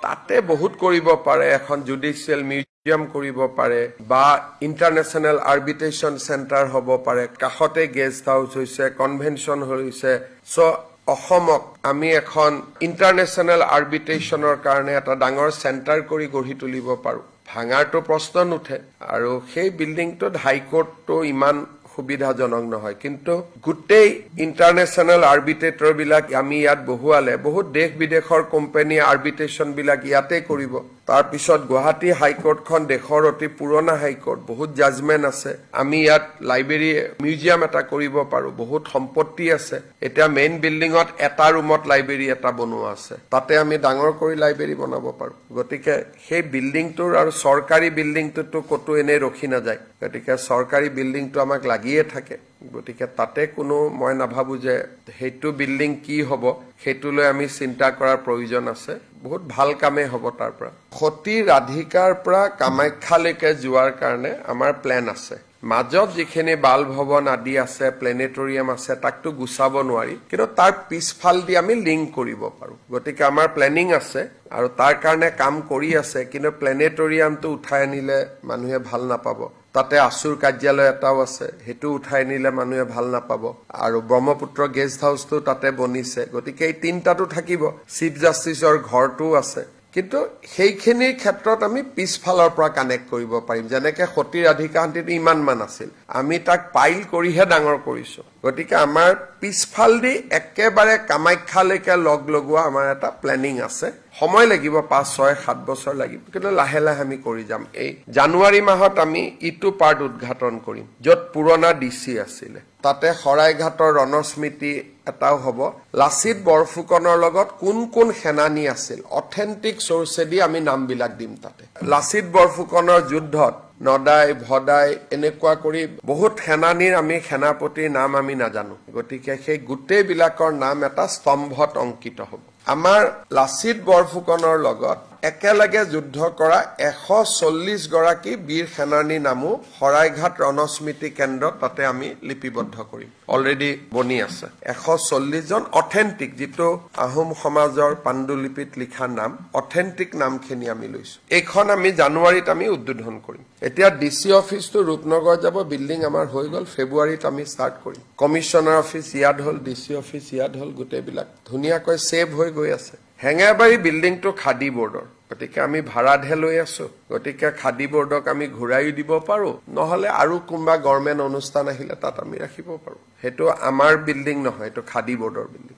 তাতে বহুত কৰিব পাৰে এখন জুডিচিয়েল মিউজিয়াম কৰিব পাৰে বা ইন্টাৰনেশনাল আৰ্বিট্ৰেশন সেন্টাৰ হ'ব পাৰে কাখতে গেস্ট হাউস হৈছে কনভেনশন হৈছে সো অসমক আমি এখন ইন্টাৰনেশনাল আৰ্বিট্ৰেশনৰ কাৰণে এটা ডাঙৰ সেন্টাৰ কৰি গঢ়ি তুলিব পাৰো ভাঙাৰটো প্ৰশ্ন নুঠে আৰু সেই বিল্ডিংটো হাইকোৰ্টটো ইমান সুবিধাজনক নহয় কিন্তু গুটেই ইন্টাৰনেশনাল আৰ্বিট্ৰেটৰ বিলাক আমি ইয়াত বহুৱালে বহুত দেশ বিদেশৰ কোম্পানী আৰ্বিট্ৰেশন বিলাক ইয়াতে কৰিব তাৰ পিছত গুৱাহাটী হাইকোৰ্টখন দেশৰ অতি পুৰণা হাইকোৰ্ট বহুত জাজমেন্ট আছে আমি ইয়াত লাইব্ৰেৰী মিউজিয়াম এটা কৰিব পাৰো বহুত সম্পত্তি আছে এটা মেইন বিল্ডিংত এটা ৰুমত লাইব্ৰেৰী এটা বনোৱা আছে তাতে আমি ডাঙৰ কৰি লাইব্ৰেৰী বনাব পাৰো গতিকে সেই বিল্ডিংটোৰ আৰু চৰকাৰী বিল্ডিংটো কতো এনে ৰখি না যায় গতিকে চৰকাৰী বিল্ডিংটো আমাক লাগিয়ে থাকে গতিকে তাতে কোনো মই নাভাবো যে হেতু বিল্ডিং কি হ'ব হেতুলৈ আমি চিন্তা কৰাৰ প্ৰয়োজন আছে বহুত ভাল কামে হ'ব তাৰ পৰা সতী ৰাধিকাৰ পৰা কামাখ্যালৈকে যোৱাৰ কাৰণে আমাৰ প্ল্যান আছে মাজত যিখিনি বাল ভৱন আদি আছে প্লেনেটৰিয়াম আছে তাকটো গুছাব নোৱাৰি কিন্তু তাৰ পিছফাল দি আমি লিংক কৰিব পাৰো গতিকে আমাৰ প্লেনিং আছে আৰু তাৰ কাৰণে কাম কৰি আছে কিন্তু প্লেনেটৰিয়ামটো উঠাই আনিলে মানুহে ভাল নাপাব তাতে আসুৰ কাৰ্যালয় এটাও আছে হেতু উঠাই নিলে মানুহে ভাল নাপাব আৰু ব্ৰহ্মপুত্ৰ গেস্ট হাউসটো তাতে বনিছে গতিকে এই তিনটাটো থাকিব চিফ জাস্টিসৰ ঘৰটো আছে কিন্তু সেইখিনিৰ ক্ষেত্ৰত আমি পিছফালৰ পৰা কানেক্ট কৰিব পাৰিম যেনেকে সতী ৰাধিকান্তিত ইমান মান আছিল আমি তাক পাইল কৰিহে ডাঙৰ কৰিছো গতিকে আমাৰ পিছফাল দি একেবাৰে কামাখ্যালৈকে লগোৱা আমাৰ এটা প্লেনিং আছে সময় লাগিব 5 6 7 বছৰ লাগিব কিন্তু লাহে লাহে আমি কৰি যাম এই জানুৱাৰী মাহত আমি ইটো পাৰ্ট উদ্ঘাটন কৰিম যত পুৰণা ডিসি আছিল তাতে শৰাইঘাটৰ ৰণস্মৃতি এটাও হ'ব লাচিত বৰফুকনৰ লগত কোন কোন সেনানী আছিল অথেন্টিক সোৰ্সেদি আমি নামবিলাক দিম তাতে লাচিত বৰফুকনৰ যুদ্ধত নদাই ভদাই এনেকুৱা কৰি বহুত সেনানীৰ আমি সেনাপতিৰ নাম আমি নাজানো গতিকে সেই গুটেই বিলাকৰ নাম এটা স্তম্ভত অংকিত হ'ব আমাৰ লাচিত বৰফুকনৰ লগত একেলগে যুদ্ধ কৰা 140 গৰাকী বীৰ সেনানীৰ নামো শৰাইঘাট ৰণস্মৃতি কেন্দ্ৰ তাতে আমি লিপিবদ্ধ কৰিম অলৰেডি বনি আছে 140 জন অথেন্টিক যেটো আহোম সমাজৰ পাণ্ডুলিপিত লিখা নাম অথেন্টিক নামখিনি আমি লৈছো এইখন আমি জানুৱাৰীত আমি উদ্বোধন কৰিম এতিয়া ডিসি অফিসটো ৰূপনগৰ যাব বিল্ডিং আমাৰ হৈ গল ফেব্ৰুৱাৰীত আমি ষ্টাৰ্ট কৰিম কমিশনাৰ অফিস ইয়াত হল ডিসি অফিস ইয়াত হল গুটেবিলাক ধুনিয়াকৈ সেভ হৈ গৈ আছে হেঙাবাৰী বিল্ডিংটো খাদী বৰ্ডৰ গতিকে আমি ভাড়াহে লৈ আছো গতিকে খাদী বৰ্ডক আমি ঘূৰাই দিব পাৰো নহলে আৰু কোনবা গভৰ্ণমেণ্ট অনুষ্ঠান আহিলে তাত আমি ৰাখিব পাৰো হেতু আমাৰ বিল্ডিং নহয় হেতু খাদী বৰ্ডৰ বিল্ডিং